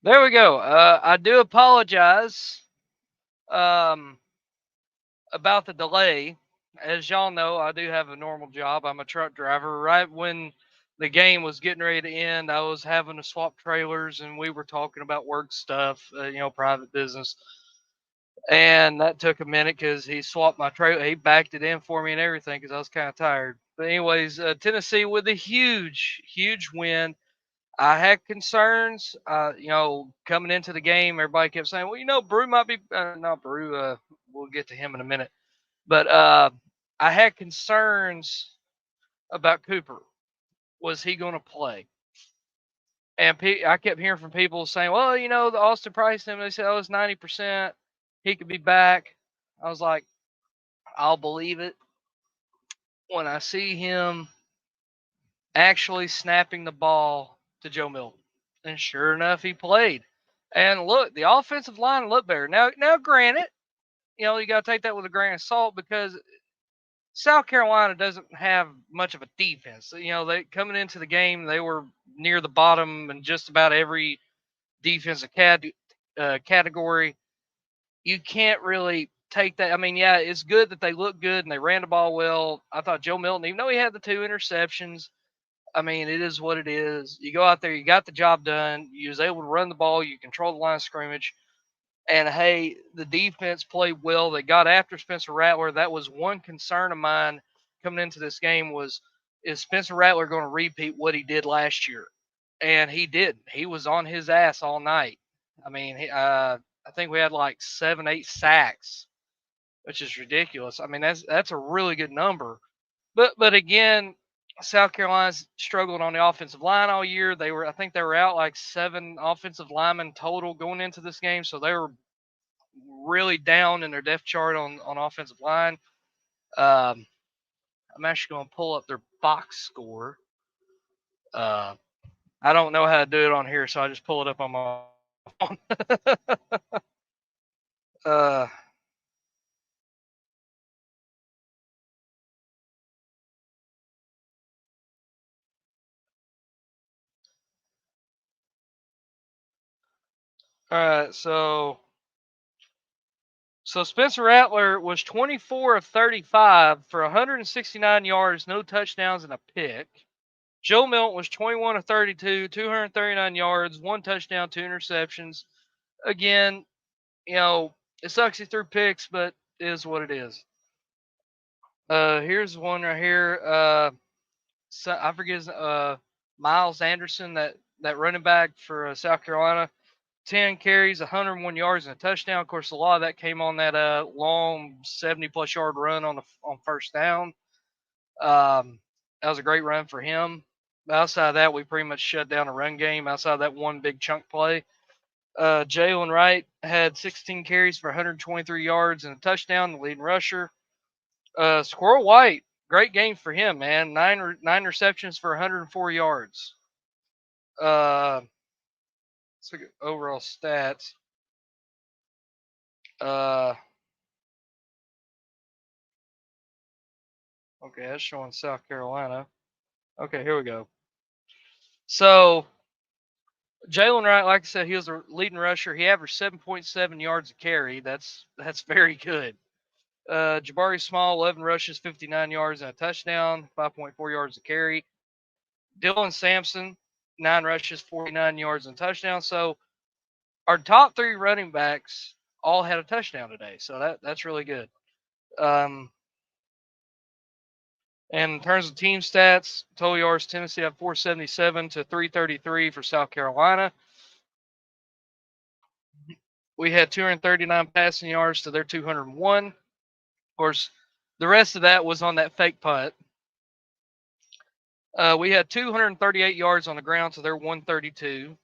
There we go. I do apologize um, about the delay. As y'all know, I do have a normal job. I'm a truck driver. Right when the game was getting ready to end, I was having to swap trailers, and we were talking about work stuff, private business. And that took a minute because he swapped my trailer. He backed it in for me and everything because I was kind of tired. But anyways, Tennessee with a huge, huge win. I had concerns, coming into the game. Everybody kept saying, "Well, Brew might be not Brew. We'll get to him in a minute." But I had concerns about Cooper. Was he going to play? And I kept hearing from people saying, "Well, the Austin Price him." They said, "Oh, it's 90%. He could be back." I was like, "I'll believe it when I see him actually snapping the ball to Joe Milton." And sure enough, he played. And look, the offensive line looked better. Now, granted, you got to take that with a grain of salt because South Carolina doesn't have much of a defense. They coming into the game, they were near the bottom in just about every defensive category. You can't really take that. I mean, yeah, it's good that they look good and they ran the ball well. I thought Joe Milton, even though he had the 2 interceptions, I mean, it is what it is. You go out there, you got the job done. You was able to run the ball. You control the line of scrimmage. And hey, the defense played well. They got after Spencer Rattler. That was one concern of mine coming into this game was, is Spencer Rattler going to repeat what he did last year? And he did. He was on his ass all night. I mean, I think we had like 7, 8 sacks, which is ridiculous. I mean, that's a really good number. But again, South Carolina's struggled on the offensive line all year. I think they were out like 7 offensive linemen total going into this game, so they were really down in their depth chart on offensive line. Um, I'm actually going to pull up their box score. Uh, I don't know how to do it on here, so I just pull it up on my phone. uh, all right, so Spencer Rattler was 24 of 35 for 169 yards, no touchdowns, and a pick. Joe Milton was 21 of 32, 239 yards, 1 touchdown, 2 interceptions. Again, it sucks he threw picks, but it is what it is. Here's one right here. I forget Miles Anderson, that running back for South Carolina. 10 carries, 101 yards, and a touchdown. Of course, a lot of that came on that long 70-plus yard run on first down. That was a great run for him. Outside of that, we pretty much shut down a run game. Outside of that one big chunk play, Jalen Wright had 16 carries for 123 yards and a touchdown, the leading rusher. Squirrel White, great game for him, man. Nine receptions for 104 yards. Let's look at overall stats. Uh, okay, that's showing South Carolina. Okay, here we go. So Jalen Wright, like I said, he was a leading rusher. He averaged 7.7 yards a carry. That's very good. Jabari Small, 11 rushes, 59 yards and a touchdown, 5.4 yards a carry. Dylan Sampson, 9 rushes, 49 yards and a touchdown. So our top 3 running backs all had a touchdown today. So that's really good. Um, and in terms of team stats, total yards, Tennessee had 477 to 333 for South Carolina. We had 239 passing yards to their 201. Of course, the rest of that was on that fake punt. We had 238 yards on the ground to their 132.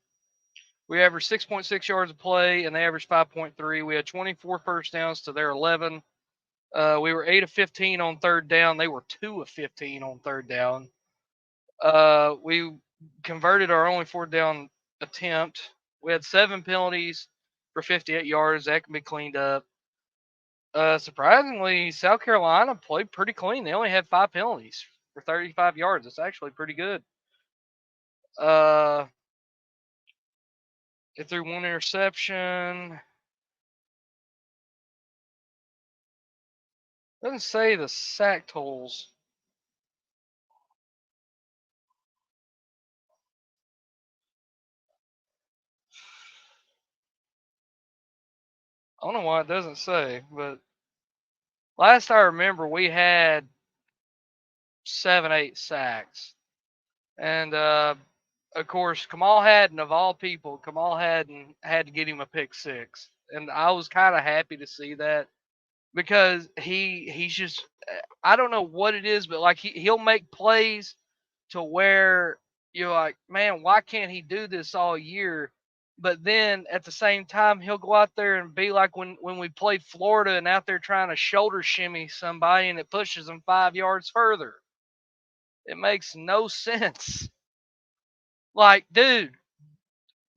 We averaged 6.6 yards a play, and they averaged 5.3. We had 24 first downs to their 11. We were 8 of 15 on third down. They were 2 of 15 on third down. We converted our only fourth down attempt. We had 7 penalties for 58 yards. That can be cleaned up. Surprisingly, South Carolina played pretty clean. They only had 5 penalties for 35 yards. It's actually pretty good. Uh, It threw one interception. Doesn't say the sack totals. I don't know why it doesn't say, but last I remember, we had 7, 8 sacks. And of course, Kamal Hadden, of all people, Kamal Hadden had to get him a pick six, and I was kind of happy to see that because he's just I don't know what it is, but like he'll make plays to where you're like, man, why can't he do this all year? But then at the same time, he'll go out there and be like when we played Florida and out there trying to shoulder shimmy somebody and it pushes them 5 yards further. It makes no sense. Like, dude,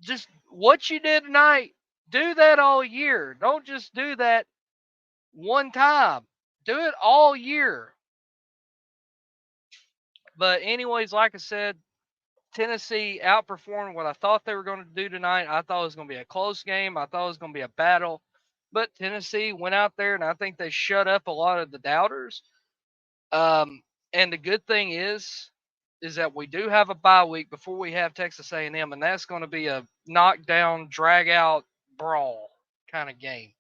just what you did tonight, do that all year. Don't just do that one time. Do it all year. But anyways, like I said, Tennessee outperformed what I thought they were going to do tonight. I thought it was going to be a close game. I thought it was going to be a battle. But Tennessee went out there, and I think they shut up a lot of the doubters. And the good thing is that we do have a bye week before we have Texas A&M, and that's going to be a knockdown, drag out, brawl kind of game.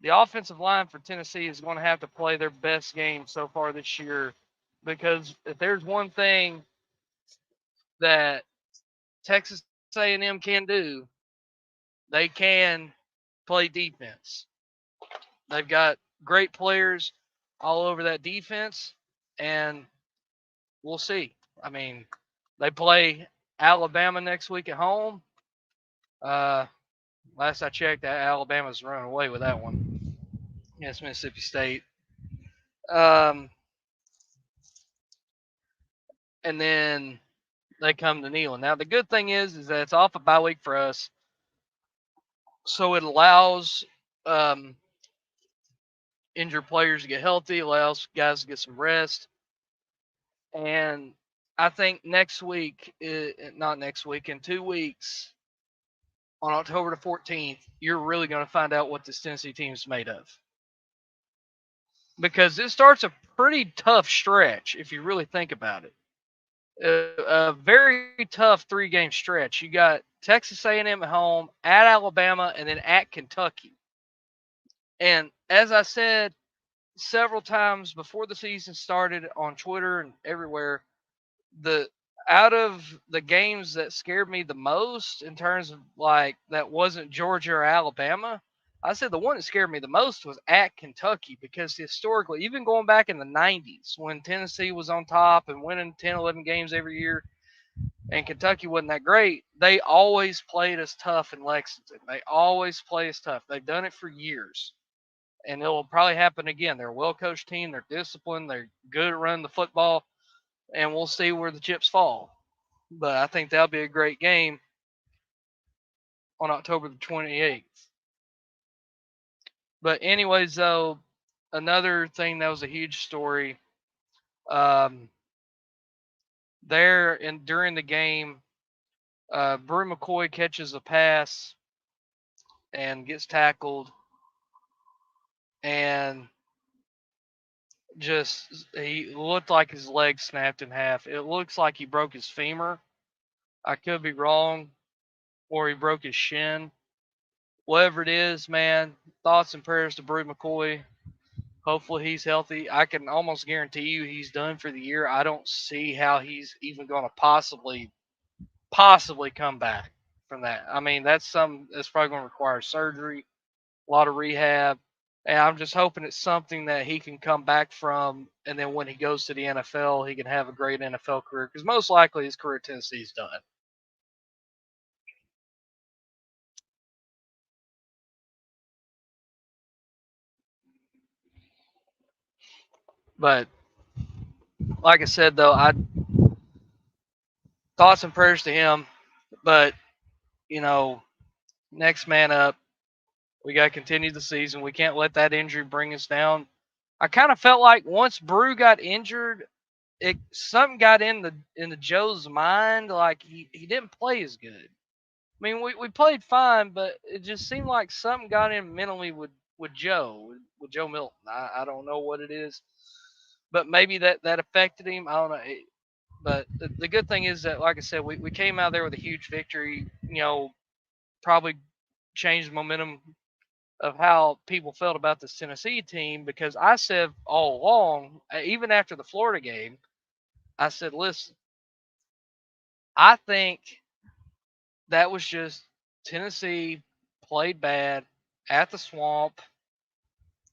The offensive line for Tennessee is going to have to play their best game so far this year, because if there's one thing that Texas A&M can do, they can play defense. They've got great players all over that defense, and we'll see. I mean, they play Alabama next week at home. Uh, Last I checked, Alabama's running away with that one against Mississippi State. Um, and then they come to Neyland. Now the good thing is that it's off a bye week for us, so it allows injured players to get healthy, allows guys to get some rest, and I think next week, not next week, in 2 weeks, on October the 14th, you're really going to find out what this Tennessee team is made of. Because it starts a pretty tough stretch if you really think about it. A very tough 3-game stretch. You got Texas A&M at home, at Alabama, and then at Kentucky. And as I said several times before the season started on Twitter and everywhere, the out of the games that scared me the most in terms of like that wasn't Georgia or Alabama, I said the one that scared me the most was at Kentucky, because historically, even going back in the 90s when Tennessee was on top and winning 10, 11 games every year and Kentucky wasn't that great, they always played us tough in Lexington. They always play us tough. They've done it for years. And it will probably happen again. They're a well coached team. They're disciplined. They're good at running the football. And we'll see where the chips fall. But I think that'll be a great game on October the 28th. But anyways, though, another thing that was a huge story. Um, there and during the game, Brew McCoy catches a pass and gets tackled, and just he looked like his leg snapped in half. It looks like he broke his femur. I could be wrong, or he broke his shin. Whatever it is, man, thoughts and prayers to Brew McCoy. Hopefully he's healthy. I can almost guarantee you he's done for the year. I don't see how he's even going to possibly come back from that. I mean, that's probably going to require surgery, a lot of rehab, and I'm just hoping it's something that he can come back from, and then when he goes to the NFL, he can have a great NFL career, because most likely his career at Tennessee's done. But like I said, though, I thoughts and prayers to him. But you know, next man up. We got to continue the season. We can't let that injury bring us down. I kind of felt like once Brew got injured, something got in the Joe's mind. Like he didn't play as good. I mean, we played fine, but it just seemed like something got in mentally with Joe Milton. I don't know what it is, but maybe that affected him. I don't know. But the good thing is that, like I said, we came out there with a huge victory. Probably changed the momentum of how people felt about this Tennessee team, because I said all along, even after the Florida game, I said, listen, I think that was just Tennessee played bad at the Swamp.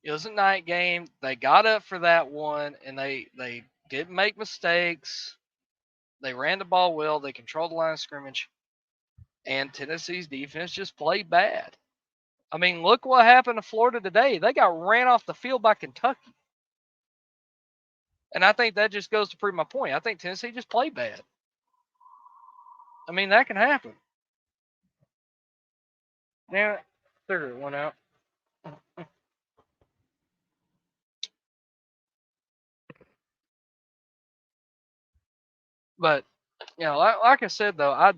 It was a night game. They got up for that one, and they didn't make mistakes. They ran the ball well. They controlled the line of scrimmage, and Tennessee's defense just played bad. I mean, look what happened to Florida today. They got ran off the field by Kentucky. And I think that just goes to prove my point. I think Tennessee just played bad. I mean, that can happen. Damn it. Cigarette went out. But, like I said, though,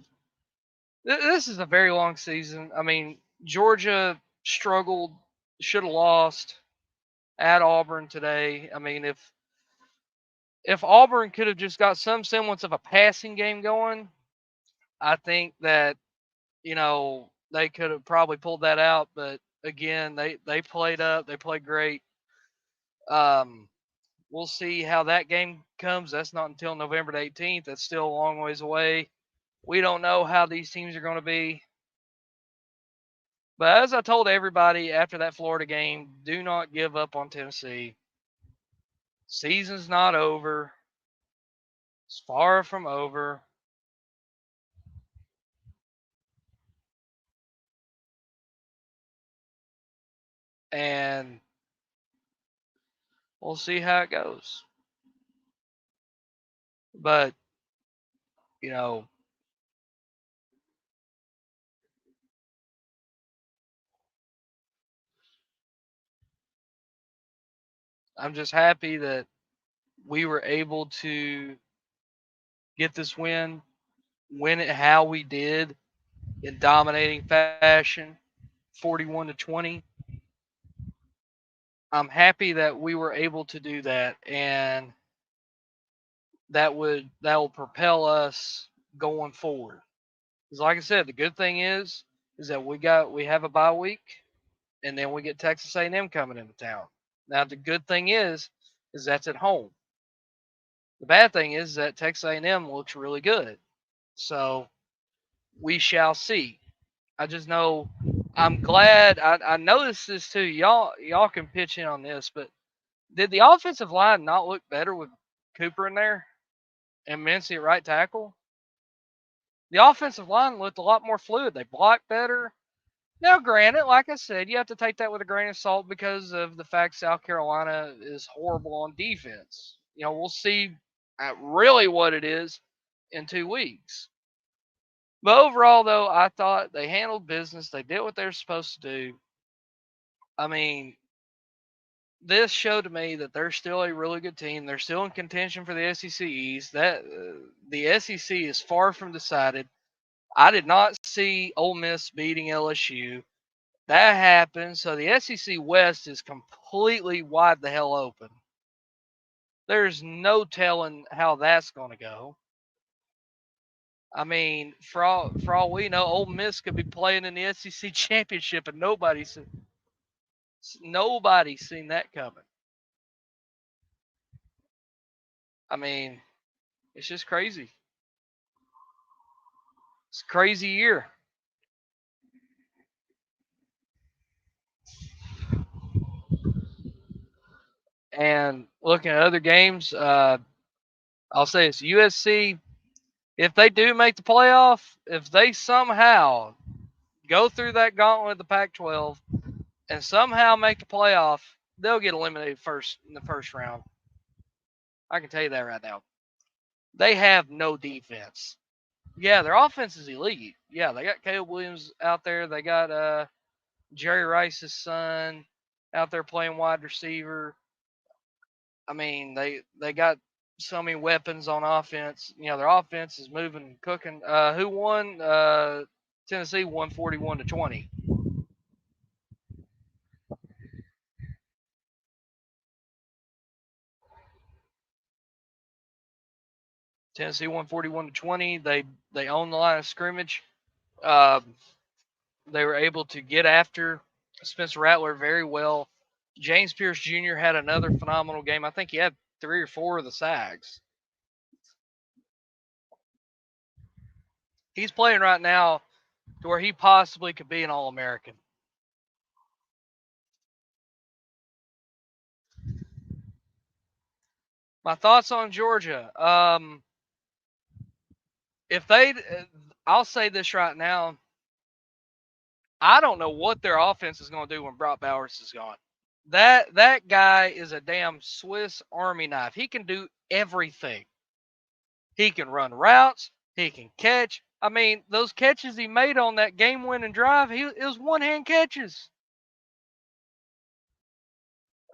this is a very long season. I mean, Georgia struggled, should have lost at Auburn today. I mean, if Auburn could have just got some semblance of a passing game going, I think that they could have probably pulled that out. But again, they played up, they played great. Um, we'll see how that game comes. That's not until November 18th. That's still a long ways away. We don't know how these teams are going to be. But as I told everybody after that Florida game, do not give up on Tennessee. Season's not over. It's far from over. And we'll see how it goes. But, you know, I'm just happy that we were able to get this win it how we did in dominating fashion, 41-20. I'm happy that we were able to do that, and that will propel us going forward. Because, like I said, the good thing is that we have a bye week, and then we get Texas A&M coming into town. Now, the good thing is that's at home. The bad thing is that Texas A&M looks really good, so we shall see. I just know I'm glad. I noticed this too. Y'all can pitch in on this, but did the offensive line not look better with Cooper in there and Mincy at right tackle? The offensive line looked a lot more fluid. They blocked better. Now, granted, like I said, you have to take that with a grain of salt because of the fact South Carolina is horrible on defense. We'll see really what it is in 2 weeks. But overall, though, I thought they handled business. They did what they're supposed to do. I mean, this showed to me that they're still a really good team. They're still in contention for the SEC East. That the SEC is far from decided. I did not see Ole Miss beating LSU. That happened, so the SEC West is completely wide the hell open. There's no telling how that's going to go. I mean, for all we know, Ole Miss could be playing in the SEC championship, and nobody's seen that coming. I mean, it's just crazy. It's a crazy year. And looking at other games, I'll say it's USC. If they do make the playoff, if they somehow go through that gauntlet of the Pac-12 and somehow make the playoff, they'll get eliminated first in the first round. I can tell you that right now. They have no defense. Yeah, their offense is elite. Yeah, they got Caleb Williams out there. They got Jerry Rice's son out there playing wide receiver. I mean, they got so many weapons on offense. Their offense is moving, cooking. Who won? Tennessee won 41-20. Tennessee won 41-20. They owned the line of scrimmage. They were able to get after Spencer Rattler very well. James Pierce Jr. had another phenomenal game. I think he had 3 or 4 of the sacks. He's playing right now to where he possibly could be an All-American. My thoughts on Georgia. If they, I'll say this right now. I don't know what their offense is going to do when Brock Bowers is gone. That guy is a damn Swiss Army knife. He can do everything. He can run routes. He can catch. I mean, those catches he made on that game-winning drive, it was one-hand catches.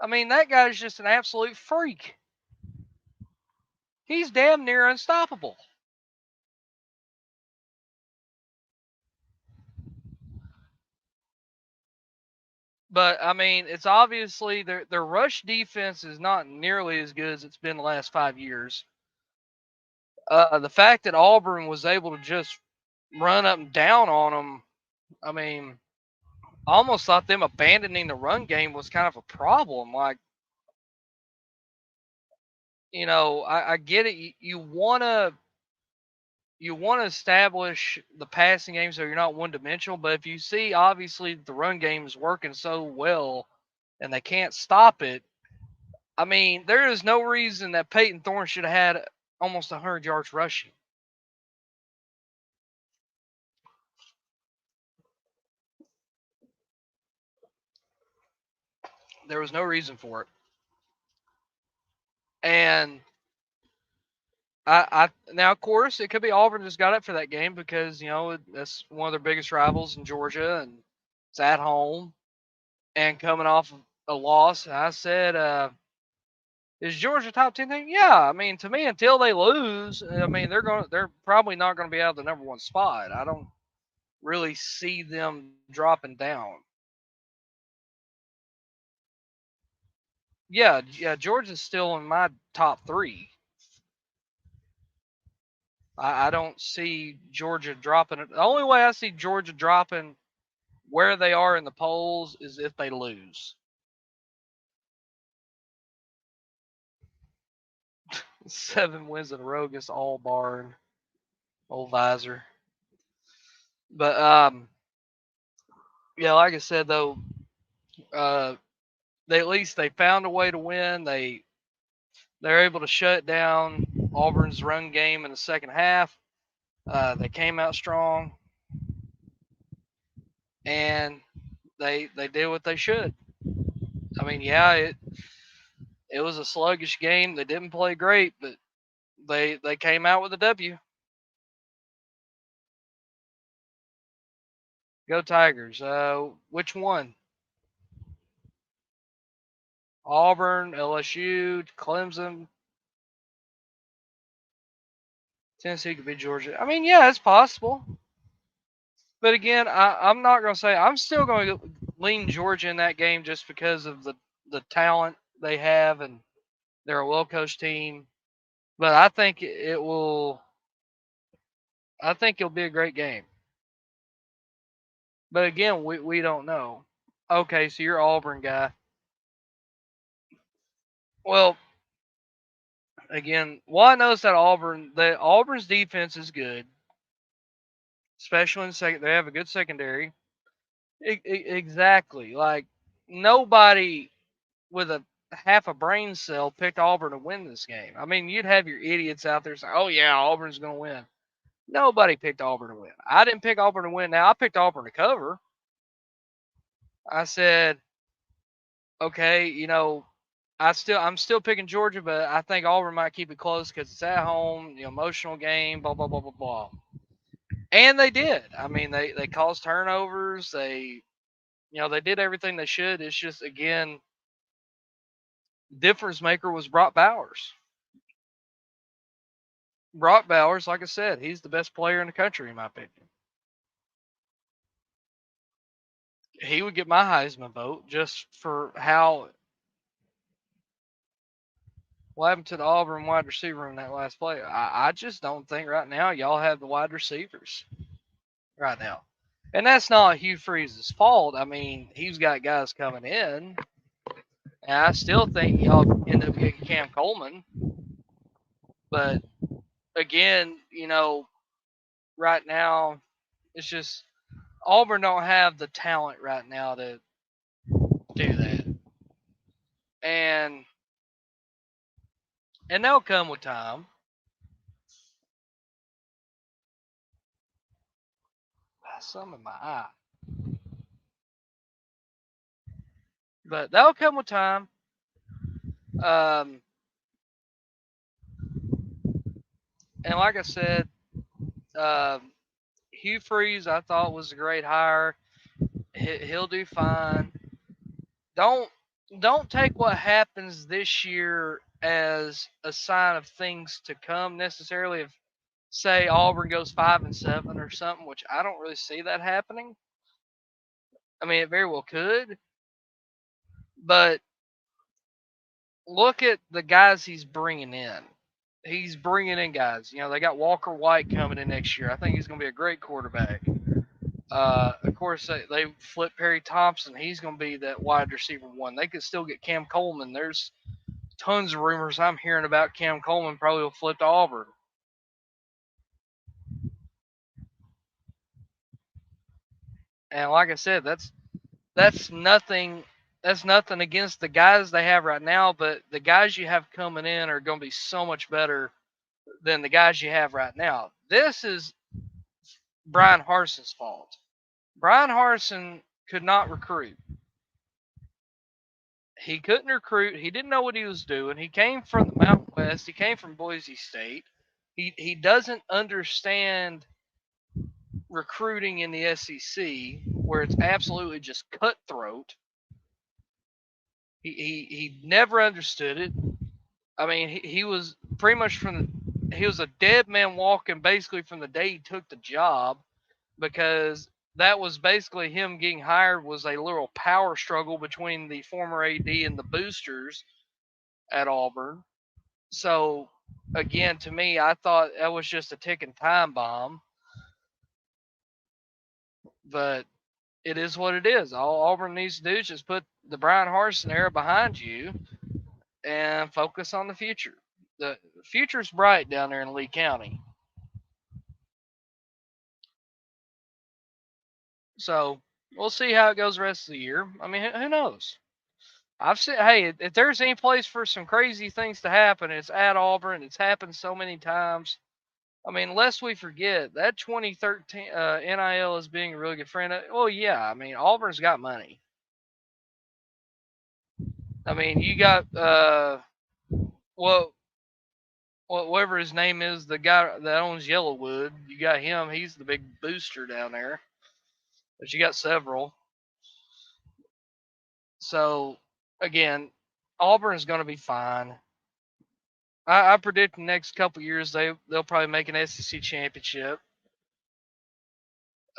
I mean, that guy's just an absolute freak. He's damn near unstoppable. But I mean, it's obviously their rush defense is not nearly as good as it's been the last 5 years. The fact that Auburn was able to just run up and down on them, I mean, I almost thought them abandoning the run game was kind of a problem. Like, I get it. You wanna establish the passing game so you're not one dimensional. But if you see obviously the run game is working so well and they can't stop it, I mean, there is no reason that Peyton Thorne should have had almost 100 yards rushing. There was no reason for it. And I now, of course, it could be Auburn just got up for that game because that's one of their biggest rivals in Georgia, and it's at home and coming off a loss. I said, "Is Georgia top 10 thing?" Yeah, I mean, to me, until they lose, I mean, they're probably not going to be out of the number one spot. I don't really see them dropping down. Yeah, Georgia's still in my top 3. I don't see Georgia dropping it. The only way I see Georgia dropping where they are in the polls is if they lose. 7 wins in a row against All Barn, Old Visor. But yeah, like I said though, they at least they found a way to win. They're able to shut down Auburn's run game in the second half. They came out strong, and they did what they should. I mean, yeah, it was a sluggish game. They didn't play great, but they came out with a W. Go Tigers. Which one? Auburn, LSU, Clemson, Tennessee could be Georgia. I mean, yeah, it's possible. But again, I'm not going to say I'm still going to lean Georgia in that game just because of the talent they have and they're a well coached team. But I think it will. I think it'll be a great game. But again, we don't know. Okay, so you're Auburn guy. Well, again, well, I noticed that Auburn's defense is good, especially in the second. They have a good secondary. Exactly. Like nobody with a half a brain cell picked Auburn to win this game. I mean, you'd have your idiots out there saying, "Oh yeah, Auburn's going to win." Nobody picked Auburn to win. I didn't pick Auburn to win. Now I picked Auburn to cover. I said, okay, I'm still picking Georgia, but I think Auburn might keep it close because it's at home, emotional game, blah blah blah blah blah. And they did. I mean, they caused turnovers. They did everything they should. It's just again, difference maker was Brock Bowers. Brock Bowers, like I said, he's the best player in the country in my opinion. he would get my Heisman vote just for how what happened to the Auburn wide receiver in that last play. I just don't think right now y'all have the wide receivers right now. And that's not Hugh Freeze's fault. I mean, he's got guys coming in, and I still think y'all end up getting Cam Coleman. But again, right now it's just Auburn don't have the talent right now to do that, and they'll come with time. Some in my eye, but that'll come with time. Um, and like I said, um, Hugh Freeze I thought was a great hire. He'll do fine. Don't don't take what happens this year as a sign of things to come necessarily. If say Auburn goes 5-7 or something, which I don't really see that happening. I mean, it very well could, but look at the guys he's bringing in. He's bringing in guys. They got Walker White coming in next year. I think he's going to be a great quarterback. Of course, they flip Perry Thompson. He's going to be that wide receiver one. They could still get Cam Coleman. There's tons of rumors I'm hearing about Cam Coleman probably will flip to Auburn. And like I said, that's nothing. That's nothing against the guys they have right now, but the guys you have coming in are going to be so much better than the guys you have right now. This is Brian Harson's fault. Brian Harson could not recruit. He couldn't recruit. He didn't know what he was doing. He came from the Mountain West. He came from Boise State. He doesn't understand recruiting in the SEC where it's absolutely just cutthroat. He never understood it. I mean, he was pretty much he was a dead man walking basically from the day he took the job, because that was basically him getting hired was a little power struggle between the former AD and the boosters at Auburn. So again, to me, I thought that was just a ticking time bomb. But it is what it is. All Auburn needs to do is just put the Brian Harsin era behind you and focus on the future. The future's bright down there in Lee County. So we'll see how it goes the rest of the year. I mean, who knows? I've said, hey, if there's any place for some crazy things to happen, it's at Auburn. It's happened so many times. I mean, lest we forget that 2013 NIL is being a really good friend. Well, yeah, I mean, Auburn's got money. I mean, you got well, whatever his name is, the guy that owns Yellowwood. You got him. He's the big booster down there. But you got several. So again, Auburn's going to be fine. I predict the next couple years they'll probably make an SEC championship.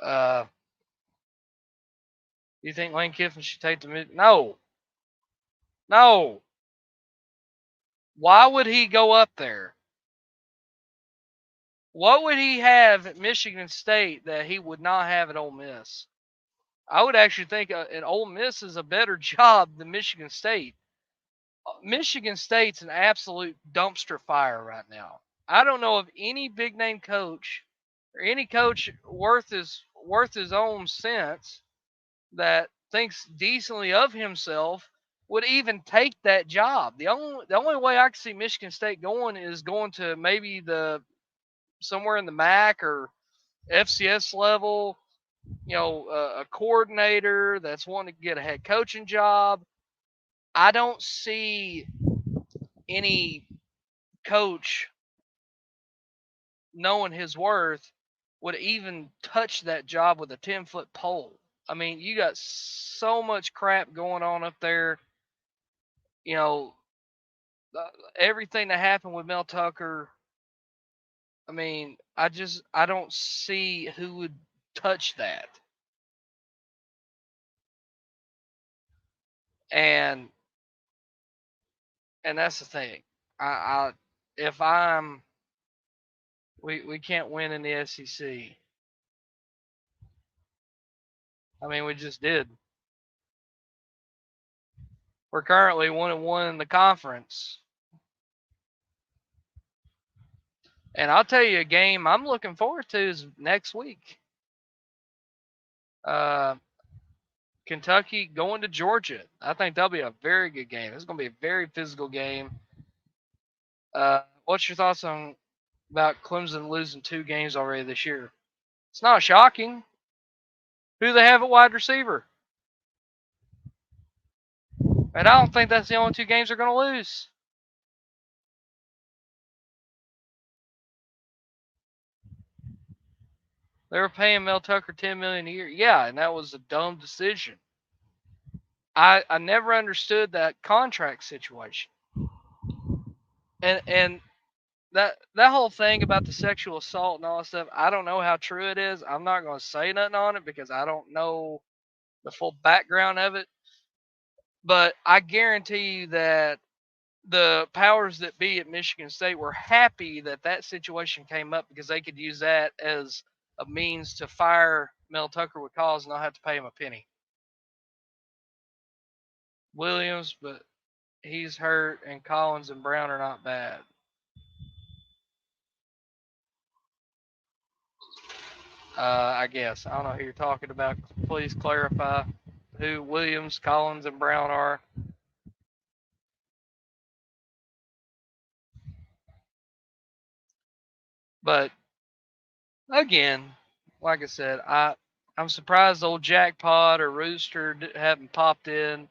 Uh, you think Lane Kiffin should take the mid? No, no. Why would he go up there? What would he have at Michigan State that he would not have at Ole Miss? I would actually think an Ole Miss is a better job than Michigan State. Michigan State's an absolute dumpster fire right now. I don't know of any big name coach or any coach worth his own sense that thinks decently of himself would even take that job. The only way I can see Michigan State going is going to maybe the somewhere in the MAC or FCS level, a coordinator that's wanting to get a head coaching job. I don't see any coach knowing his worth would even touch that job with a 10-foot pole. I mean, you got so much crap going on up there. You know, everything that happened with Mel Tucker. I mean, I don't see who would touch that. and that's the thing. I if I'm we can't win in the SEC. I mean, we just did. We're currently 1-1 in the conference. And I'll tell you a game I'm looking forward to is next week. Uh, Kentucky going to Georgia. I think that'll be a very good game. It's going to be a very physical game. What's your thoughts on about Clemson losing 2 games already this year? It's not shocking. Who do they have at wide receiver? And I don't think that's the only 2 games they're going to lose. They were paying Mel Tucker $10 million a year. Yeah, and that was a dumb decision. I never understood that contract situation. And that whole thing about the sexual assault and all that stuff, I don't know how true it is. I'm not going to say nothing on it because I don't know the full background of it. But I guarantee you that the powers that be at Michigan State were happy that that situation came up because they could use that as a means to fire Mel Tucker with cause and not have to pay him a penny. Williams, but he's hurt, and Collins and Brown are not bad. I guess. I don't know who you're talking about. Please clarify who Williams, Collins, and Brown are. But again, like I said, I'm surprised old Jackpot or Rooster haven't popped in.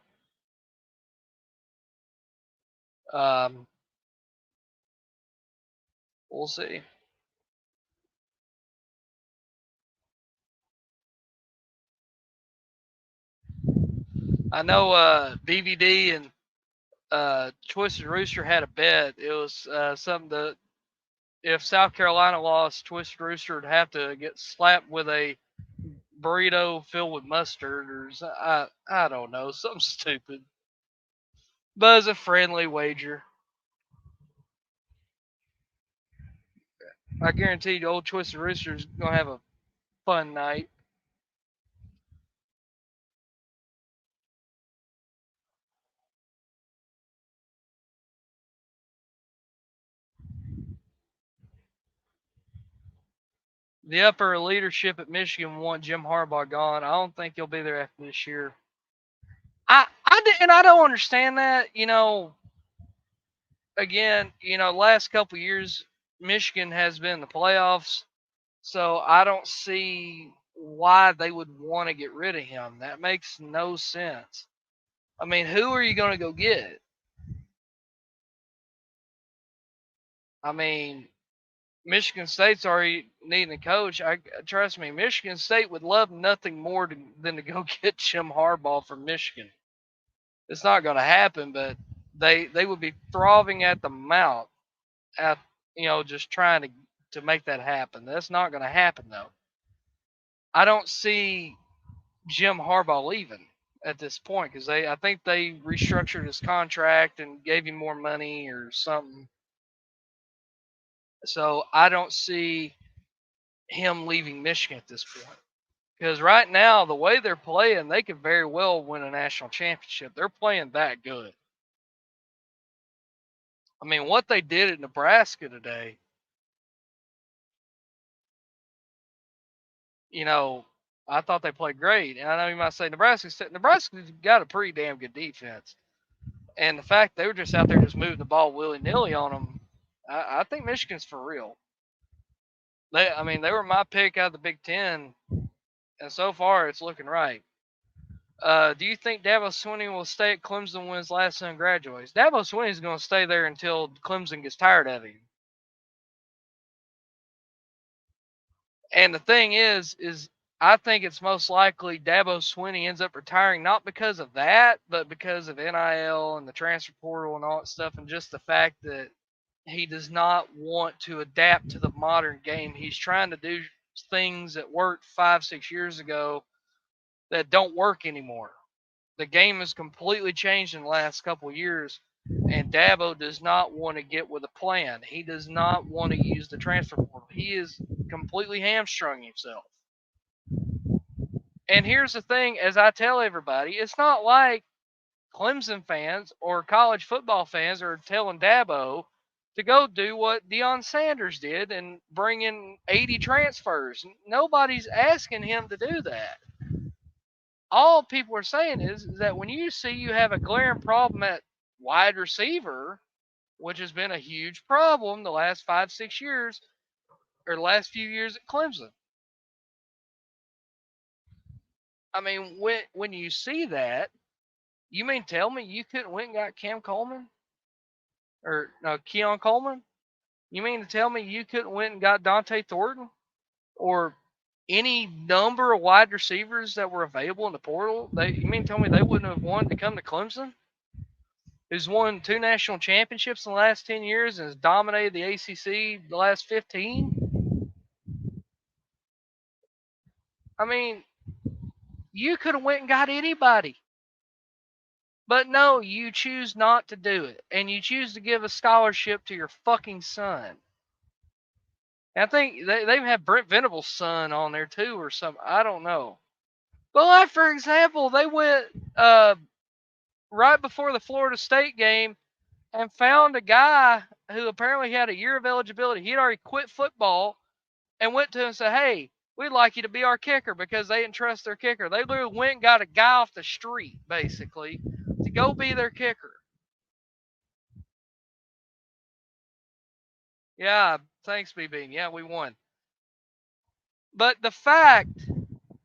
Um, we'll see. I know BVD and Twisted Rooster had a bet. It was something that if South Carolina lost, Twisted Rooster would have to get slapped with a burrito filled with mustard, or I don't know, something stupid. But it's a friendly wager. I guarantee you, old Twisted Rooster's gonna have a fun night. The upper leadership at Michigan want Jim Harbaugh gone. I don't think he'll be there after this year. I don't understand that. Again, last couple years Michigan has been in the playoffs, so I don't see why they would want to get rid of him. That makes no sense. I mean, who are you going to go get? I mean, Michigan State's already needing a coach. I trust me, Michigan State would love nothing more than to go get Jim Harbaugh from Michigan. It's not going to happen, but they would be frothing at the mouth at just trying to make that happen. That's not going to happen though. I don't see Jim Harbaugh leaving at this point because I think they restructured his contract and gave him more money or something. So I don't see him leaving Michigan at this point. Because right now, the way they're playing, they could very well win a national championship. They're playing that good. I mean, what they did at Nebraska today, you know, I thought they played great. And I know you might say Nebraska's got a pretty damn good defense. And the fact they were just out there just moving the ball willy nilly on them, I think Michigan's for real. They were my pick out of the Big Ten, and so far it's looking right. Do you think Dabo Swinney will stay at Clemson when his last son graduates? Dabo Swinney is going to stay there until Clemson gets tired of him. And the thing is I think it's most likely Dabo Swinney ends up retiring not because of that, but because of NIL and the transfer portal and all that stuff, and just the fact that he does not want to adapt to the modern game. He's trying to do things that worked 5, 6 years ago that don't work anymore. The game has completely changed in the last couple of years, and Dabo does not want to get with a plan. He does not want to use the transfer portal. He is completely hamstrung himself. And here's the thing, as I tell everybody, it's not like Clemson fans or college football fans are telling Dabo to go do what Deion Sanders did and bring in 80 transfers. Nobody's asking him to do that. All people are saying is that when you see you have a glaring problem at wide receiver, which has been a huge problem the last 5, 6 years, or the last few years at Clemson. I mean, when you see that, you mean tell me you couldn't went and got Cam Coleman or no Keon Coleman? You mean to tell me you couldn't went and got Dante Thornton or any number of wide receivers that were available in the portal? You mean to tell me they wouldn't have wanted to come to Clemson? Who's won 2 national championships in the last 10 years and has dominated the ACC the last 15? I mean, you could have went and got anybody. But no, you choose not to do it. And you choose to give a scholarship to your fucking son. And I think they even have Brent Venables' son on there too or something. I don't know. But like, for example, they went right before the Florida State game and found a guy who apparently had a year of eligibility. He had already quit football and went to him and said, hey, we'd like you to be our kicker because they didn't trust their kicker. They literally went and got a guy off the street, basically, to go be their kicker. Yeah, thanks, BB. Yeah, we won. But the fact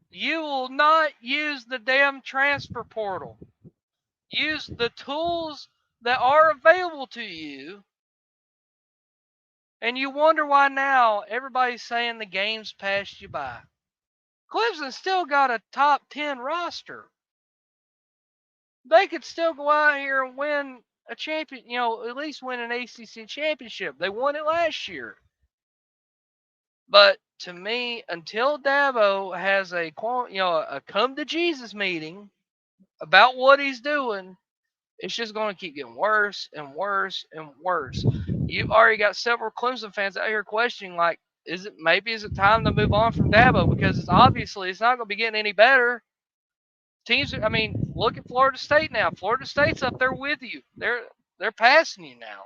you will not use the damn transfer portal, use the tools that are available to you, and you wonder why now everybody's saying the game's passed you by. Clemson still got a top 10 roster. They could still go out here and win a champion, at least win an ACC championship. They won it last year. But to me, until Dabo has a come to Jesus meeting about what he's doing, it's just going to keep getting worse and worse and worse. You've already got several Clemson fans out here questioning, like, is it time to move on from Dabo because it's not going to be getting any better. Teams, I mean, look at Florida State now. Florida State's up there with you. They're passing you now.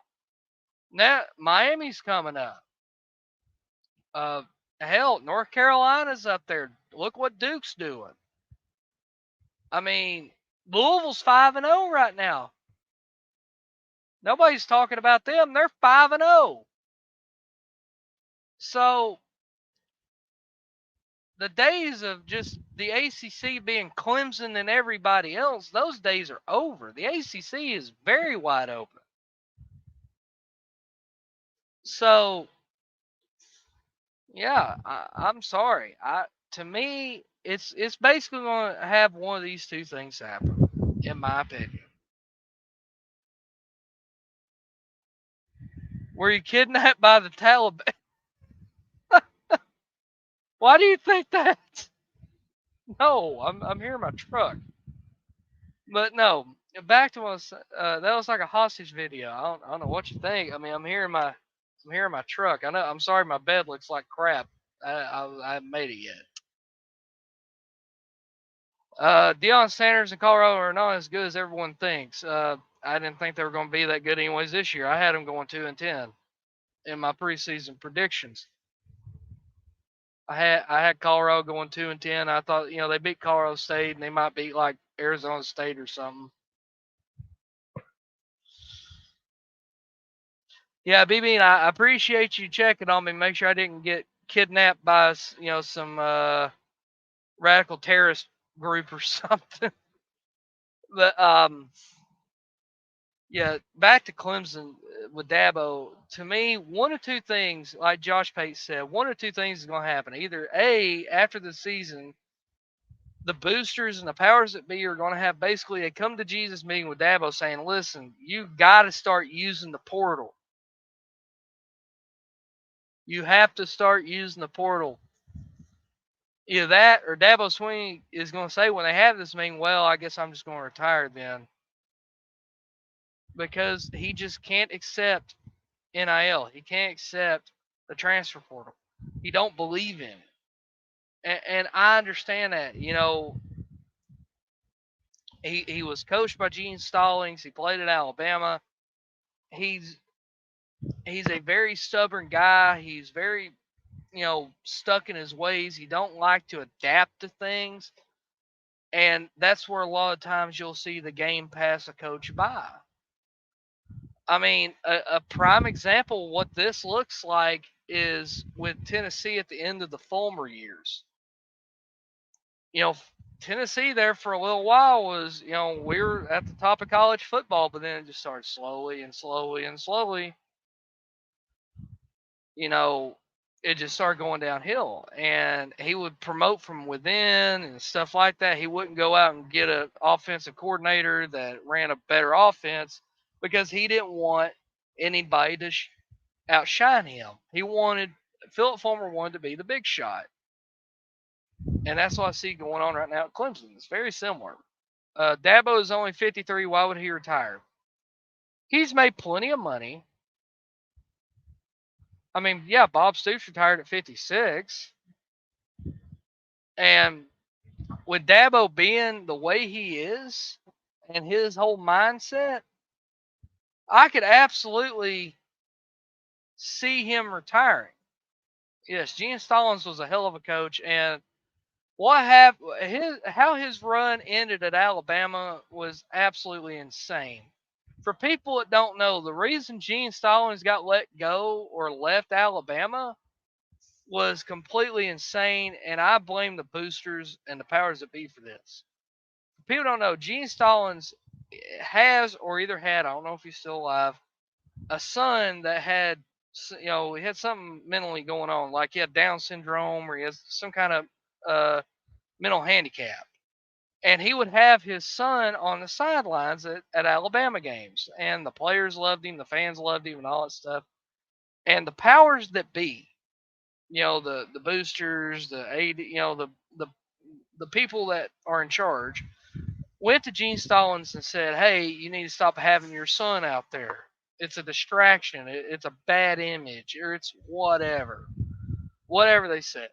Now Miami's coming up. Hell, North Carolina's up there. Look what Duke's doing. I mean, Louisville's 5-0 right now. Nobody's talking about them. They're 5-0. So the days of just the ACC being Clemson and everybody else, those days are over. The ACC is very wide open. So yeah, I'm sorry. To me, it's basically going to have one of these two things happen, in my opinion. Were you kidnapped by the Taliban? Why do you think that? No, I'm hearing my truck. But no, back to what that was like a hostage video. I don't know what you think. I mean, I'm hearing my truck. I know. I'm sorry, my bed looks like crap. I haven't made it yet. Deion Sanders and Colorado are not as good as everyone thinks. I didn't think they were going to be that good anyways this year. I had them going 2-10 in my preseason predictions. I had Colorado going 2-10. I thought they beat Colorado State and they might beat like Arizona State or something. Yeah, BB, and I appreciate you checking on me. Make sure I didn't get kidnapped by some radical terrorist group or something. But yeah, back to Clemson with Dabo. To me, one or two things, like Josh Pate said, one or two things is going to happen. Either A, after the season, the boosters and the powers that be are going to have basically a come to Jesus meeting with Dabo saying, listen, you got to start using the portal. You have to start using the portal. Either that or Dabo Swinney is going to say when they have this meeting, well, I guess I'm just going to retire then, because he just can't accept NIL. He can't accept the transfer portal. He don't believe in it, and I understand that. He was coached by Gene Stallings. He played at Alabama. He's he's a very stubborn guy. He's very stuck in his ways. He don't like to adapt to things, and that's where a lot of times you'll see the game pass a coach by. I mean, a prime example of what this looks like is with Tennessee at the end of the Fulmer years. You know, Tennessee there for a little while was, we were at the top of college football, but then it just started slowly and slowly and slowly, you know, it just started going downhill. And he would promote from within and stuff like that. He wouldn't go out and get an offensive coordinator that ran a better offense because he didn't want anybody to outshine him. Philip Fulmer wanted to be the big shot. And that's what I see going on right now at Clemson. It's very similar. Dabo is only 53. Why would he retire? He's made plenty of money. I mean, yeah, Bob Stoops retired at 56. And with Dabo being the way he is and his whole mindset, I could absolutely see him retiring. Yes, Gene Stallings was a hell of a coach, and how his run ended at Alabama was absolutely insane. For people that don't know, the reason Gene Stallings got let go or left Alabama was completely insane, and I blame the boosters and the powers that be for this. People don't know, Gene Stallings has or either had, I don't know if he's still alive, a son that had, he had something mentally going on, like he had Down syndrome or he has some kind of mental handicap. And he would have his son on the sidelines at Alabama games, and the players loved him, the fans loved him, and all that stuff. And the powers that be, the boosters, the AD, the people that are in charge, went to Gene Stallings and said, "Hey, you need to stop having your son out there. It's a distraction. It's a bad image, or it's whatever they said."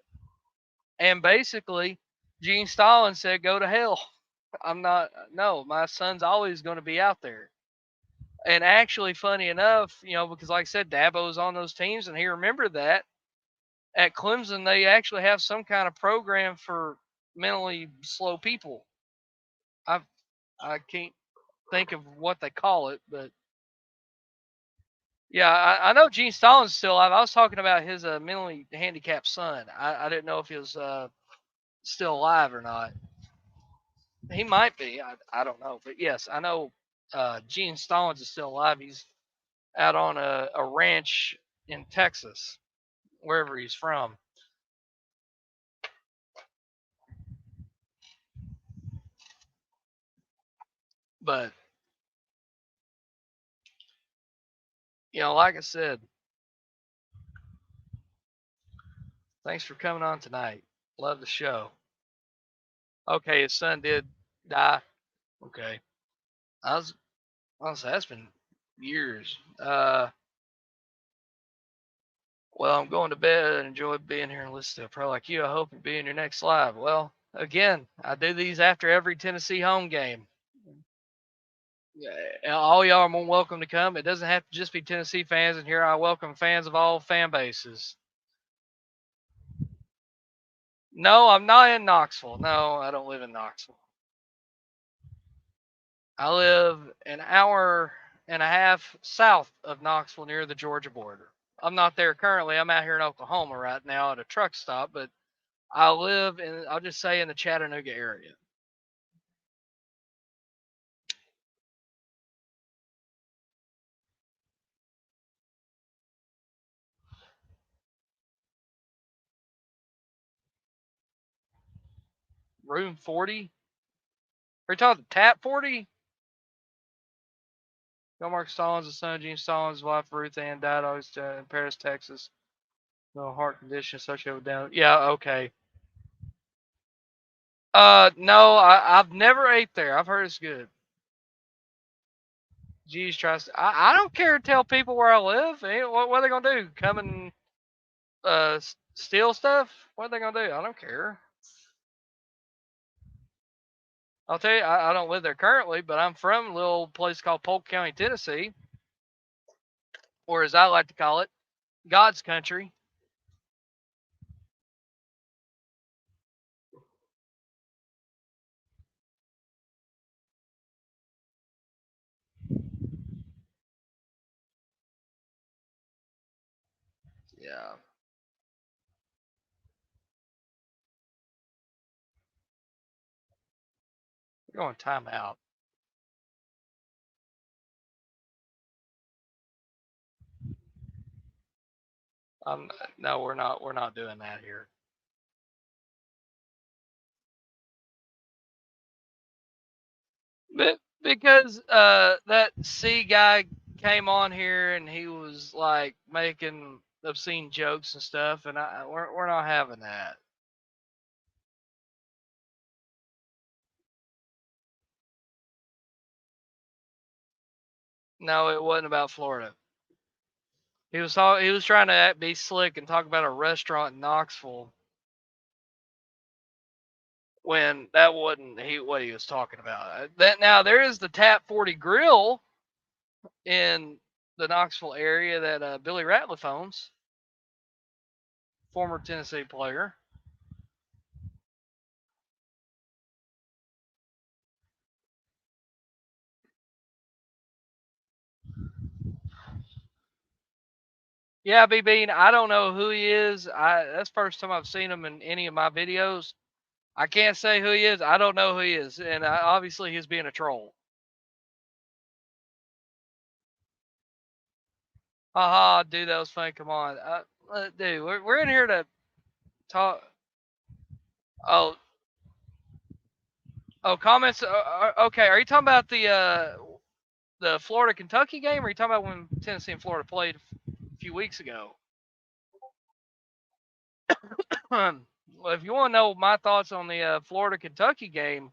And basically, Gene Stallings said, "Go to hell. I'm not. No, my son's always going to be out there." And actually, funny enough, because like I said, Dabo's on those teams, and he remembered that at Clemson they actually have some kind of program for mentally slow people. I I can't think of what they call it, but yeah, I know Gene Stallings still alive. I was talking about his mentally handicapped son. I didn't know if he was still alive or not. He might be. I don't know. But yes, I know Gene Stallings is still alive. He's out on a ranch in Texas, wherever he's from. But, like I said, thanks for coming on tonight. Love the show. Okay, his son did die. Okay. I was honestly, that's been years. Well, I'm going to bed and enjoy being here and listening to a pro like you. I hope to be in your next live. Well, again, I do these after every Tennessee home game. Yeah, all y'all are more than welcome to come. It doesn't have to just be Tennessee fans, and here I welcome fans of all fan bases. No, I'm not in Knoxville. No, I don't live in Knoxville. I live an hour and a half south of Knoxville near the Georgia border. I'm not there currently. I'm out here in Oklahoma right now at a truck stop, but I live I'll just say in the Chattanooga area. Room 40? Are you talking Tap 40? Mark Stallings, the son of Gene Stallings' wife Ruth Ann, died in Paris, Texas. No heart condition associated with down. Yeah, okay. No, I've never ate there. I've heard it's good. Jeez, trust. I don't care to tell people where I live. What are they gonna do? Come and steal stuff? What are they gonna do? I don't care. I'll tell you, I don't live there currently, but I'm from a little place called Polk County, Tennessee, or as I like to call it, God's country. Yeah, we're going timeout. Um, no, we're not. We're not doing that here. Because that C guy came on here and he was like making obscene jokes and stuff, and we're not having that. No, it wasn't about Florida. He was trying to be slick and talk about a restaurant in Knoxville when that wasn't what he was talking about. That now there is the Tap 40 Grill in the Knoxville area that Billy Ratliff owns, former Tennessee player. Yeah, B Bean, I don't know who he is. That's the first time I've seen him in any of my videos. I can't say who he is. I don't know who he is, and obviously he's being a troll. Haha, dude, that was funny. Come on, dude, we're in here to talk. Oh, oh, comments. Okay, are you talking about the Florida Kentucky game, or are you talking about when Tennessee and Florida played a few weeks ago? Well, if you want to know my thoughts on the Florida Kentucky game,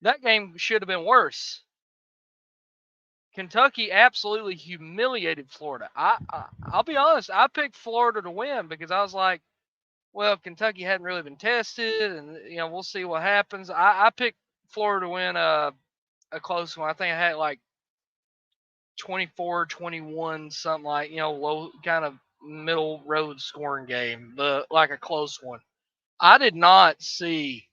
that game should have been worse. Kentucky absolutely humiliated Florida. I'll be honest, I picked Florida to win because I was like, well, Kentucky hadn't really been tested, and we'll see what happens. I picked Florida to win a close one. I think I had like 24-21, something like low kind of middle road scoring game, but like a close one. I did not see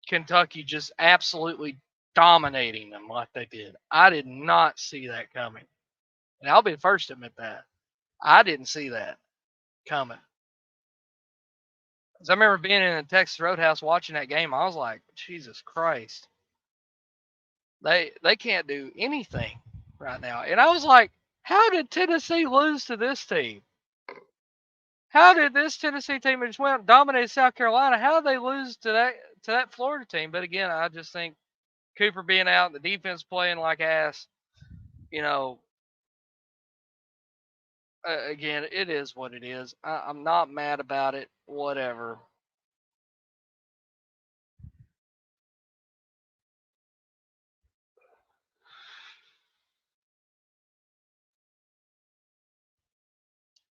Kentucky just absolutely dominating them like they did. I did not see that coming. And I'll be the first to admit that. I didn't see that coming. 'Cause I remember being in the Texas Roadhouse watching that game. I was like, Jesus Christ. They can't do anything right now. And I was like, how did Tennessee lose to this team? How did this Tennessee team that just went and dominated South Carolina? How did they lose to that Florida team? But again, I just think Cooper being out, the defense playing like ass, you know, again, it is what it is. I'm not mad about it. Whatever.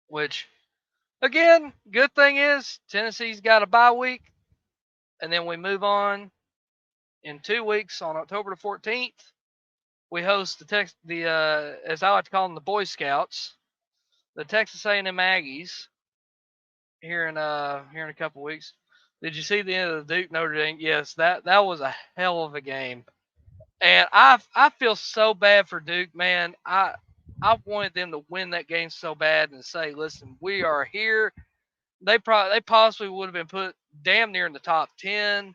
Which, again, good thing is Tennessee's got a bye week, and then we move on in 2 weeks on October the 14th. We host as I like to call them, the Boy Scouts, the Texas A&M Aggies here in a couple weeks. Did you see the end of the Duke Notre Dame? Yes, that was a hell of a game. And I feel so bad for Duke, man. I wanted them to win that game so bad and say, listen, we are here. They possibly would have been put damn near in the top 10.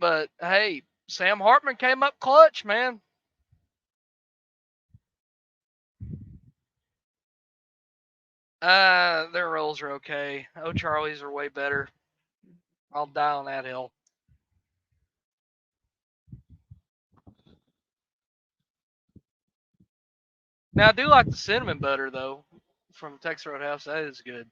But hey, Sam Hartman came up clutch, man. Their rolls are okay. Oh, Charlie's are way better. I'll die on that hill. Now I do like the cinnamon butter though from Texas Roadhouse. That is good.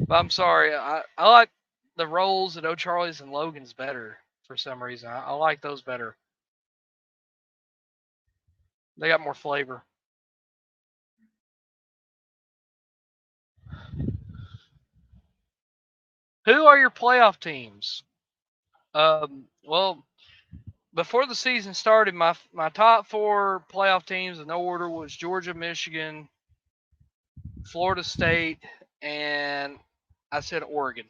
But I'm sorry, I like the rolls at O'Charlie's and Logan's better for some reason. I like those better. They got more flavor. Who are your playoff teams? Well, before the season started, my top 4 playoff teams in no order was Georgia, Michigan, Florida State, and I said Oregon.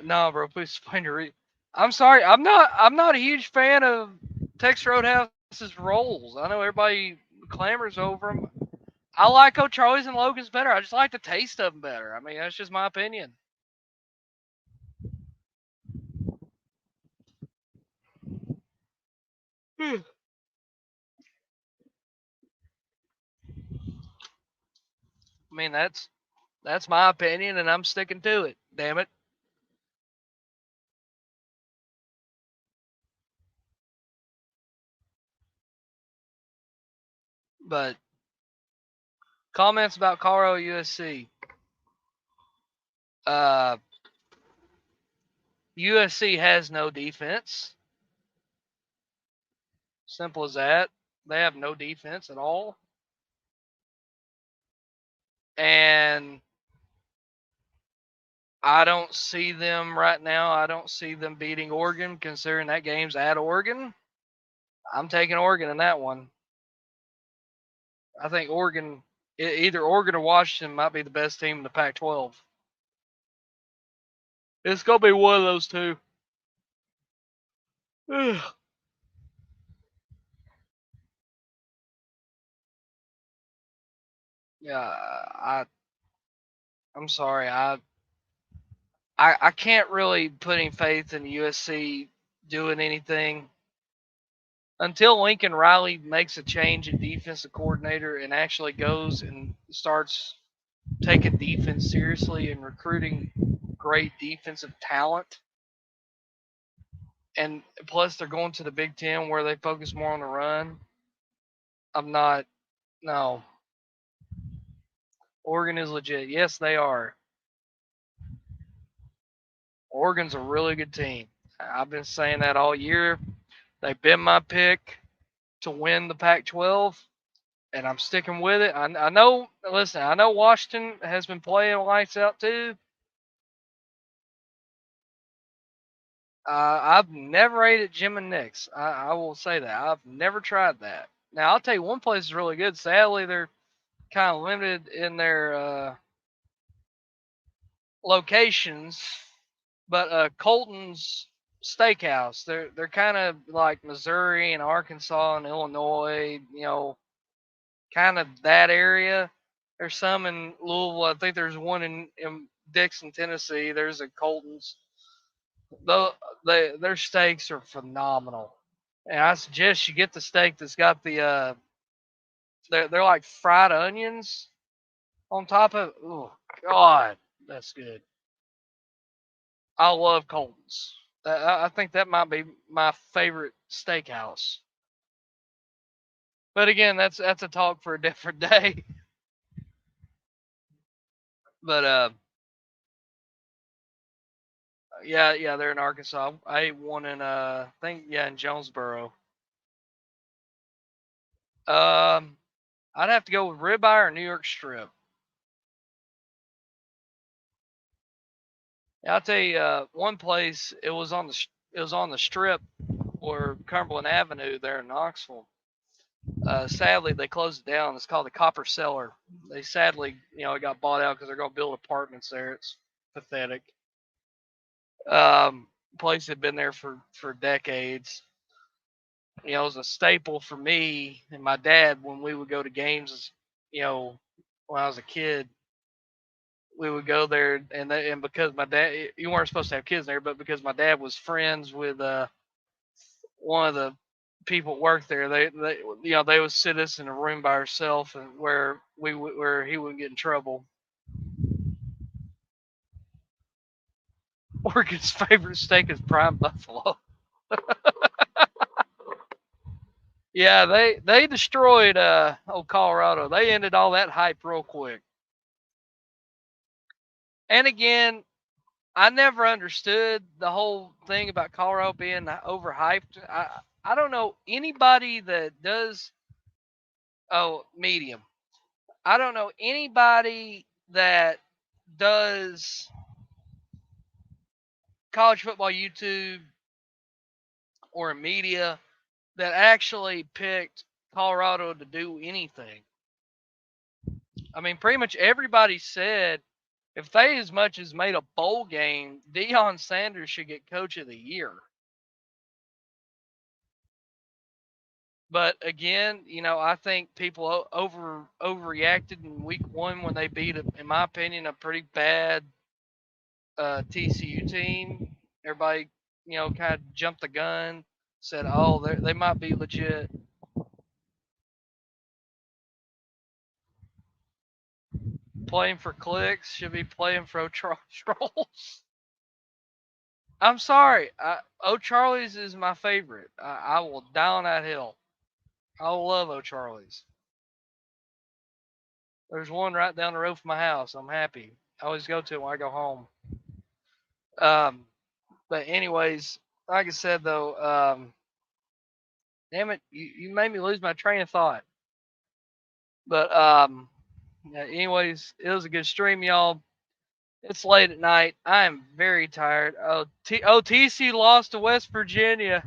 No, bro, please explain your reason. I'm sorry, I'm not a huge fan of Texas Roadhouse's rolls. I know everybody clamors over them. I like O'Charlie's and Logan's better. I just like the taste of them better. I mean, that's just my opinion. I mean, that's my opinion, and I'm sticking to it. Damn it. But comments about Colorado USC. Uh, USC has no defense. Simple as that. They have no defense at all. And I don't see them right now. I don't see them beating Oregon, considering that game's at Oregon. I'm taking Oregon in that one. I think Oregon, either Oregon or Washington, might be the best team in the Pac-12. It's gonna be one of those two. Yeah, I'm sorry. I can't really put any faith in USC doing anything until Lincoln Riley makes a change in defensive coordinator and actually goes and starts taking defense seriously and recruiting great defensive talent. And plus, they're going to the Big Ten where they focus more on the run. I'm not. No, Oregon is legit. Yes, they are. Oregon's a really good team. I've been saying that all year. They've been my pick to win the Pac-12, and I'm sticking with it. I know. Listen, I know Washington has been playing lights out too. I've never ate at Jim and Nick's. I will say that I've never tried that. Now I'll tell you one place is really good. Sadly, they're kind of limited in their locations, but Colton's Steakhouse. They're kind of like Missouri and Arkansas and Illinois. Kind of that area. There's some in Louisville. I think there's one in Dixon, Tennessee. There's a Colton's. Though their steaks are phenomenal, and I suggest you get the steak that's got the they're like fried onions on top of. Oh God, that's good. I love Colton's. I think that might be my favorite steakhouse. But again, that's a talk for a different day. But yeah, they're in Arkansas. I ate one in I think in Jonesboro. Um, I'd have to go with ribeye or New York strip. Yeah, I'll tell you one place. It was on the strip or Cumberland Avenue there in Knoxville. Sadly, they closed it down. It's called the Copper Cellar. They sadly, it got bought out because they're going to build apartments there. It's pathetic. Place had been there for decades. It was a staple for me and my dad when we would go to games. When I was a kid, we would go there, and because my dad, you weren't supposed to have kids there, but because my dad was friends with one of the people that worked there, they would sit us in a room by ourselves, and where he wouldn't get in trouble. Oregon's favorite steak is prime buffalo. Yeah, they destroyed old Colorado. They ended all that hype real quick. And again, I never understood the whole thing about Colorado being overhyped. I don't know anybody that does. Oh, medium. I don't know anybody that does college football YouTube or media that actually picked Colorado to do anything. I mean, pretty much everybody said if they as much as made a bowl game, Deion Sanders should get Coach of the Year. But again, I think people overreacted in week 1 when they beat, in my opinion, a pretty bad TCU team. Everybody, kind of jumped the gun, said, "Oh, they might be legit." Playing for clicks should be playing for O'Charlie's. I'm sorry, O'Charlie's is my favorite. I will die on that hill. I love O'Charlie's. There's one right down the road from my house. I'm happy. I always go to it when I go home. Um, but anyways, like I said though, damn it, you made me lose my train of thought. But yeah, anyways, it was a good stream, y'all. It's late at night. I am very tired. TC lost to West Virginia.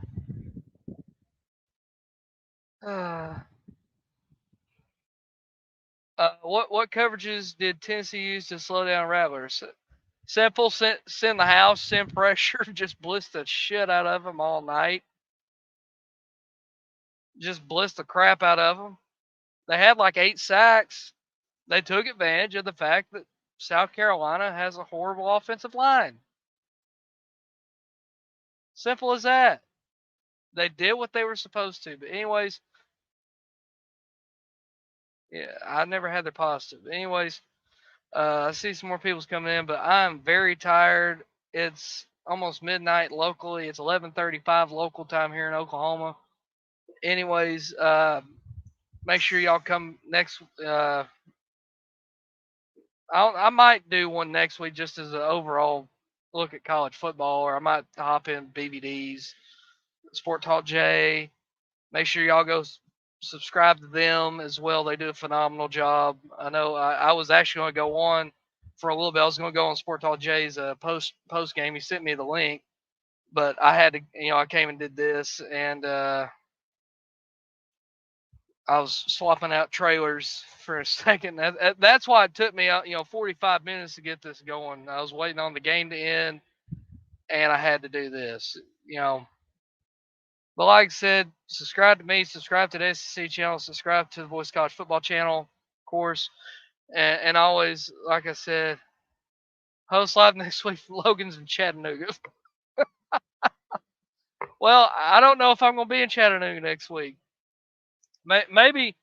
What coverages did Tennessee use to slow down Rattlers? Simple, send the house, send pressure, just bliss the shit out of them all night. Just bliss the crap out of them. They had like 8 sacks. They took advantage of the fact that South Carolina has a horrible offensive line. Simple as that. They did what they were supposed to. But anyways, yeah, I never had their positive. Anyways, I see some more people's coming in, but I'm very tired. It's almost midnight locally. It's 11:35 local time here in Oklahoma. Anyways, make sure y'all come next. I might do one next week just as an overall look at college football, or I might hop in BVDs, Sport Talk J. Make sure y'all go subscribe to them as well. They do a phenomenal job. I know I was actually going to go on for a little bit. I was going to go on Sport Talk J's post game. He sent me the link, but I had to, I came and did this, and I was swapping out trailers for a second. That's why it took me, 45 minutes to get this going. I was waiting on the game to end, and I had to do this, But like I said, subscribe to me, subscribe to the SEC channel, subscribe to the Voice College Football channel, of course. And always, like I said, host live next week from Logan's in Chattanooga. Well, I don't know if I'm going to be in Chattanooga next week. Maybe,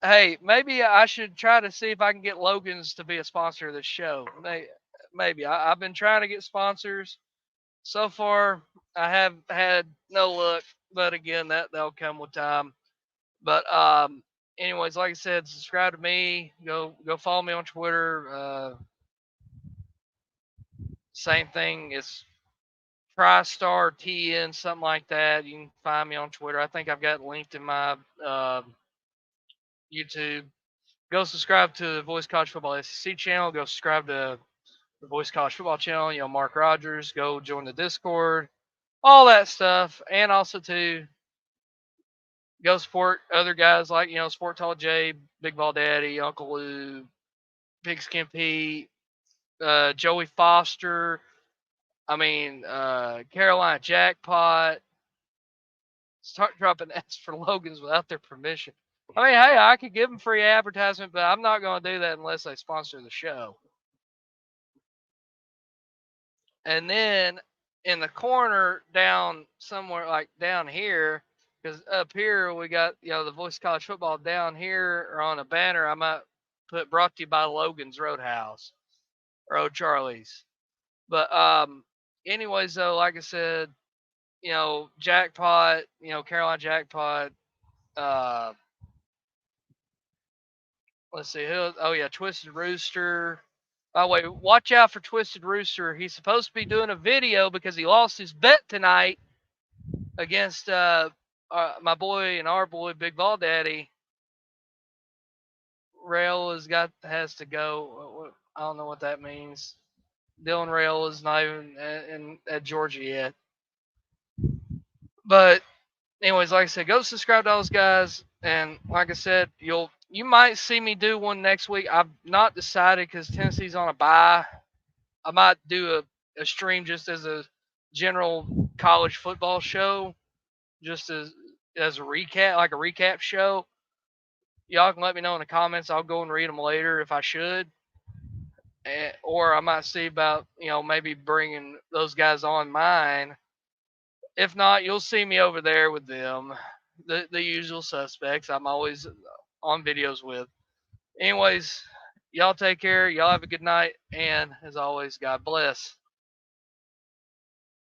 hey, maybe I should try to see if I can get Logan's to be a sponsor of this show. Maybe. I've been trying to get sponsors. So far, I have had no luck. But again, that'll come with time. But anyways, like I said, subscribe to me. Go follow me on Twitter. Same thing. It's TriStar TN, something like that. You can find me on Twitter. I think I've got it linked in my YouTube. Go subscribe to the Voice College Football SEC channel. Go subscribe to the Voice College Football channel. Mark Rogers. Go join the Discord. All that stuff. And also to go support other guys like, Sport Tall J, Big Ball Daddy, Uncle Lou, Pigskin Pete, Joey Foster. I mean, Carolina Jackpot. Start dropping ads for Logan's without their permission. I mean, hey, I could give them free advertisement, but I'm not going to do that unless they sponsor the show. And then in the corner down somewhere like down here, because up here we got, the Voice College Football down here or on a banner, I might put brought to you by Logan's Roadhouse or O'Charlie's. But anyways, though, like I said, Jackpot, Carolina Jackpot. Let's see who. Oh yeah, Twisted Rooster. By the way, watch out for Twisted Rooster. He's supposed to be doing a video because he lost his bet tonight against my boy and our boy Big Ball Daddy. Rail has to go. I don't know what that means. Dylan Rail is not even at Georgia yet. But anyways, like I said, go subscribe to those guys, and like I said, you might see me do one next week. I've not decided because Tennessee's on a bye. I might do a stream just as a general college football show, just as a recap, like a recap show. Y'all can let me know in the comments. I'll go and read them later if I should. Or I might see about maybe bringing those guys on mine. If not, you'll see me over there with them, the usual suspects. I'm always on videos with. Anyways, y'all take care. Y'all have a good night, and as always, God bless.